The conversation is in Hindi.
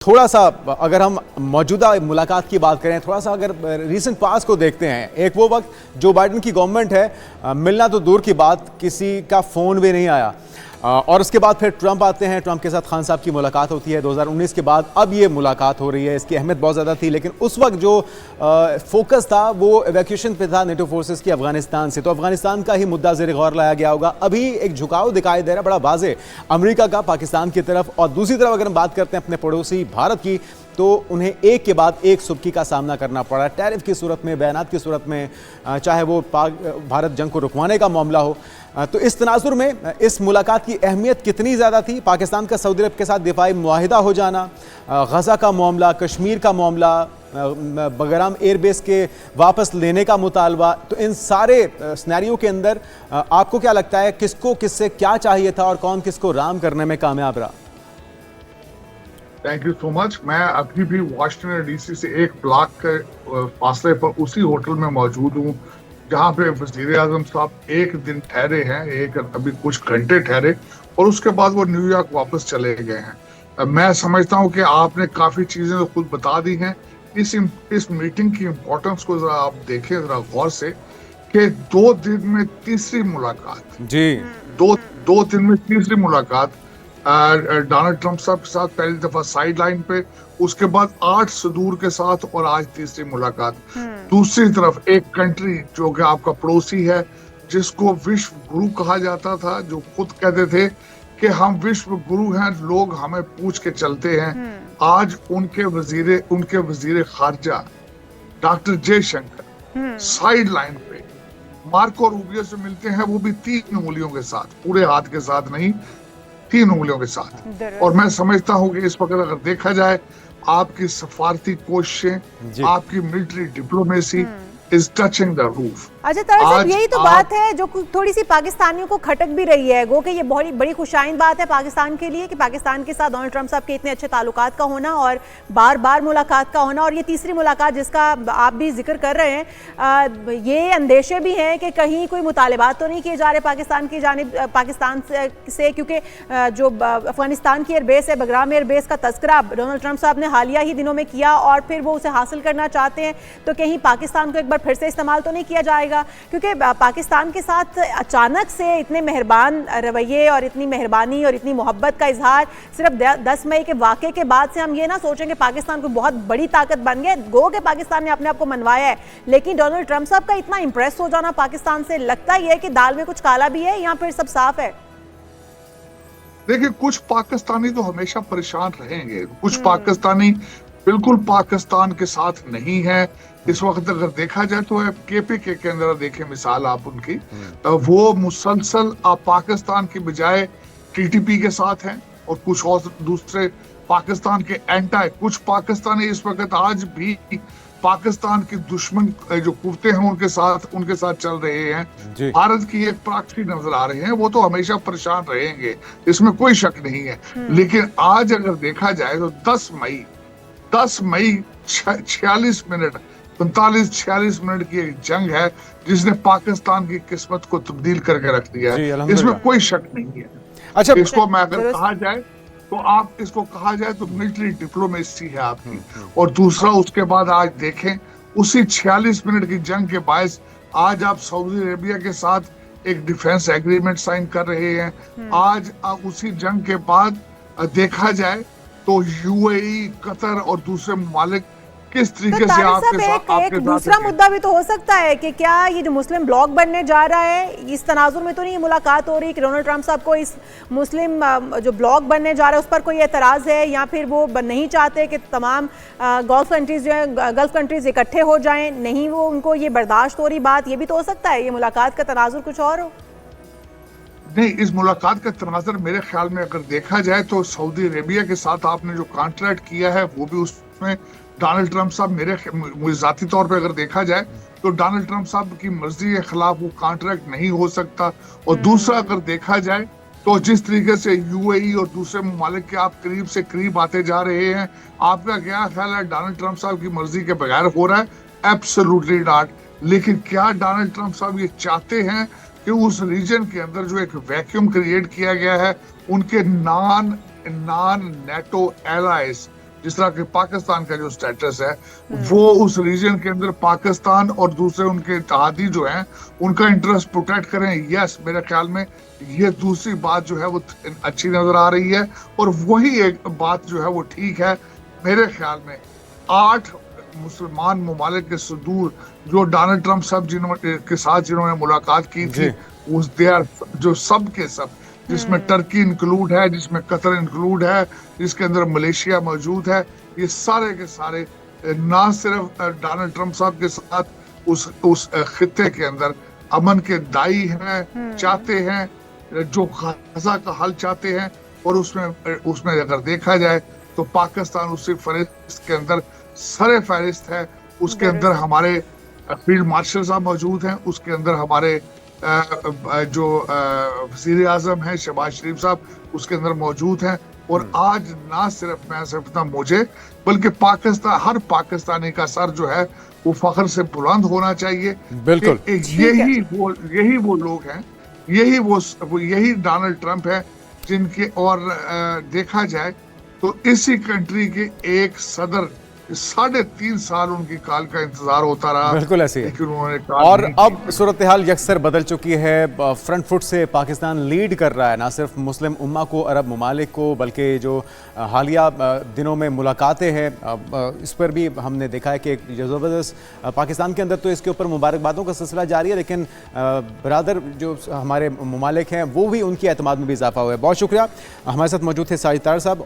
थोड़ा सा अगर हम मौजूदा मुलाकात की बात करें, थोड़ा सा अगर रीसेंट पास को देखते हैं, एक वो वक्त जो बाइडेन की गवर्नमेंट है, मिलना तो दूर की बात, किसी का फ़ोन भी नहीं आया, और उसके बाद फिर ट्रंप आते हैं, ट्रंप के साथ खान साहब की मुलाकात होती है 2019 के बाद, अब ये मुलाकात हो रही है। इसकी अहमियत बहुत ज़्यादा थी, लेकिन उस वक्त जो फोकस था वो इवैक्यूएशन पे था नेटो फोर्सेस की अफगानिस्तान से, तो अफगानिस्तान का ही मुद्दा ज़ेर गौर लाया गया होगा। अभी एक झुकाव दिखाई दे रहा है बड़ा वाज़े अमेरिका का पाकिस्तान की तरफ, और दूसरी तरफ अगर हम बात करते हैं अपने पड़ोसी भारत की, तो उन्हें एक के बाद एक सुबकी का सामना करना पड़ा, टैरिफ की सूरत में, बयानात की सूरत में, चाहे वो भारत जंग को रुकवाने का मामला हो। तो इस तनाजुर में इस मुलाकात की अहमियत कितनी ज़्यादा थी? पाकिस्तान का सऊदी अरब के साथ दिफाई मुआहिदा हो जाना, गज़ा का मामला, कश्मीर का मामला, बगराम एयरबेस के वापस लेने का मुतालबा, तो इन सारे सिनेरियो के अंदर आपको क्या लगता है किसको किससे क्या चाहिए था और कौन किसको राम करने में कामयाब रहा? Thank you so much. मैं अभी भी वाशिंगटन डीसी से एक ब्लॉक के फासले पर उसी होटल में मौजूद हूँ जहाँ पे वज़ीर आज़म साहब एक दिन ठहरे हैं, अभी कुछ घंटे ठहरे, और उसके बाद वो न्यूयॉर्क वापस चले गए हैं। मैं समझता हूँ कि आपने काफी चीजें तो खुद बता दी हैं। इस मीटिंग की इम्पोर्टेंस को जरा आप देखें जरा गौर से कि 2 दिन में तीसरी मुलाकात जी, दो दिन में तीसरी मुलाकात डोनाल्ड ट्रंप साहब के साथ, पहली दफा साइड लाइन पे, उसके बाद 8 सदूर के साथ, और आज तीसरी मुलाकात। दूसरी तरफ एक कंट्री जो कि आपका पड़ोसी है, जिसको विश्व गुरु कहा जाता था, जो खुद कहते थे कि हम विश्व गुरु हैं, लोग हमें पूछ के चलते हैं, आज उनके वजीर खारजा डॉक्टर जयशंकर साइड लाइन पे मार्को रूबियो से मिलते हैं, वो भी 3 उंगलियों के साथ, पूरे हाथ के साथ नहीं, 3 उंगलियों के साथ। और मैं समझता हूँ कि इस वक्त अगर देखा जाए, आपकी सफारती कोशिशें, आपकी military diplomacy is touching the roof. अच्छा तरह साहब, यही तो बात है जो थोड़ी सी पाकिस्तानियों को खटक भी रही है। गो कि ये बहुत बड़ी खुशाइन बात है पाकिस्तान के लिए कि पाकिस्तान के साथ डोनाल्ड ट्रंप साहब के इतने अच्छे ताल्लुकात का होना और बार बार मुलाकात का होना, और ये तीसरी मुलाकात जिसका आप भी जिक्र कर रहे हैं, ये अंदेशे भी हैं कि कहीं कोई मुतालबात तो नहीं किए जा रहे पाकिस्तान की जानिब, पाकिस्तान से, क्योंकि जो अफगानिस्तान की एयरबेस है, बगराम एयरबेस का तस्करा डोनाल्ड ट्रंप साहब ने हालिया ही दिनों में किया, और फिर वो उसे हासिल करना चाहते हैं, तो कहीं पाकिस्तान को एक बार फिर से इस्तेमाल तो नहीं किया जाएगा? क्योंकि पाकिस्तान के साथ अचानक से इतने मेहरबान रवैये और इतनी मेहरबानी और इतनी मोहब्बत का इजहार सिर्फ 10 मई के वाक़े के बाद से हम ये ना सोचें कि पाकिस्तान को बहुत बड़ी ताकत बन गया। गो कि पाकिस्तान ने अपने आप को मनवाया है, लेकिन डोनाल्ड ट्रंप साहब का इतना इंप्रेस हो जाना पाकिस्तान से, लगता ही है कि दाल में कुछ काला भी है या फिर सब साफ है? देखिए, कुछ पाकिस्तानी तो हमेशा परेशान रहेंगे, कुछ पाकिस्तानी बिल्कुल पाकिस्तान के साथ नहीं है। इस वक्त अगर देखा जाए तो केपीके के अंदर देखें मिसाल आप उनकी, वो मुसलसल पाकिस्तान की बजाय टीटीपी के साथ हैं, और कुछ और दूसरे पाकिस्तान के एंटी, कुछ पाकिस्तानी इस वक्त आज भी पाकिस्तान की दुश्मन जो कुर्ते हैं उनके साथ चल रहे हैं। भारत की एक प्रॉक्सी नजर आ रहे हैं, वो तो हमेशा परेशान रहेंगे, इसमें कोई शक नहीं है। लेकिन आज अगर देखा जाए तो 10 मई 46 मिनट 45-46 मिनट की एक जंग है जिसने पाकिस्तान की किस्मत को तब्दील करके रख दिया है, इसमें कोई शक नहीं है। अच्छा, इसको मैं अगर कहा जाए तो आप इसको कहा जाए तो मिलिट्री डिप्लोमेसी है आपकी। और दूसरा, उसके बाद आज देखें उसी 46 मिनट की जंग के बायस आज आप सऊदी अरेबिया के साथ एक डिफेंस एग्रीमेंट साइन कर रहे हैं। आज उसी जंग के बाद देखा जाए तो यूएई, कतर और दूसरे ममालिक किस तरीके से आपके साथ एक दूसरा मुद्दा भी तो हो सकता है कि क्या ये जो मुस्लिम ब्लॉक बनने जा रहा है, इस तनाजुर में तो नहीं मुलाकात हो रही कि डोनाल्ड ट्रंप साहब को इस मुस्लिम जो ब्लॉक बनने जा रहा है उस पर कोई एतराज है, या फिर वो नहीं चाहते कि तमाम गल्फ कंट्रीज जो है, गल्फ कंट्रीज इकट्ठे हो जाएं, नहीं वो उनको ये बर्दाश्त हो रही बात, ये भी तो हो सकता है ये मुलाकात का तनाजुर कुछ और हो? नहीं, इस मुलाकात का तनाजुर मेरे ख्याल में अगर देखा जाए तो सऊदी अरेबिया के साथ आपने जो कॉन्ट्रैक्ट किया है वो भी उसमें डोनाल्ड ट्रंप साहब, मुझे जाती तौर पे अगर देखा जाए तो डोनाल्ड ट्रंप साहब की मर्जी के खिलाफ वो कॉन्ट्रैक्ट नहीं हो सकता। और दूसरा, अगर देखा जाए तो जिस तरीके से यूएई और दूसरे ममालिक के आप करीब से करीब आते जा रहे हैं, आपका क्या ख्याल है डोनाल्ड ट्रंप साहब की मर्जी के बगैर हो रहा है? Absolutely not. लेकिन क्या डोनाल्ड ट्रंप साहब ये चाहते हैं कि उस रीजन के अंदर जो एक वैक्यूम क्रिएट किया गया है, उनके नॉन नेटो एलाइज जिस तरह के पाकिस्तान का जो स्टेटस है वो उस रीजन के अंदर पाकिस्तान और दूसरे उनके इत्तेहादी जो हैं उनका इंटरेस्ट प्रोटेक्ट करें। यस, मेरे ख्याल में ये दूसरी बात जो है वो अच्छी नजर आ रही है। और वही एक बात जो है वो ठीक है मेरे ख्याल में। 8 मुसलमान ममालिक के सदूर जो डोनाल्ड ट्रंप साहब के साथ जिन्होंने मुलाकात की थी उस देर जो सब के सब, जिसमें टर्की इंक्लूड है, जिसमें कतर इंक्लूड है, जिसके अंदर मलेशिया मौजूद है, ये सारे के सारे ना सिर्फ डोनाल्ड ट्रंप साहब के साथ उस खित्ते के अंदर अमन के दाई हैं, चाहते हैं, जो गजा का हल चाहते हैं। और उसमें अगर देखा जाए तो पाकिस्तान उसी फहरिस्त के अंदर सरे फहरिस्त है। उसके अंदर हमारे फील्ड मार्शल साहब मौजूद हैं, उसके अंदर हमारे जो वज़ीर आज़म है शहबाज शरीफ साहब उसके अंदर मौजूद हैं। और आज ना सिर्फ मैं समझता मुझे बल्कि पाकिस्तान, हर पाकिस्तानी का सर जो है वो फख्र से बुलंद होना चाहिए। बिल्कुल, यही वो लोग हैं, यही डोनाल्ड ट्रंप है जिनके और देखा जाए तो इसी कंट्री के एक सदर 3.5 साल उनकी काल का इंतजार होता रहा। बिल्कुल ऐसे लेकिन उन्होंने और अब सूरत हाल यकसर बदल चुकी है। फ्रंट फुट से पाकिस्तान लीड कर रहा है, ना सिर्फ मुस्लिम उम्मा को, अरब ममालिक को, बल्कि जो हालिया दिनों में मुलाकातें हैं इस पर भी हमने देखा है कि एक ज़बरदस्त पाकिस्तान के अंदर तो इसके ऊपर मुबारकबादों का सिलसिला जारी है, लेकिन बरादर जो हमारे ममालिक हैं वो भी उनकी एतमाद में भी इजाफा हुआ है। बहुत शुक्रिया, हमारे साथ मौजूद थे साजिद तार साहब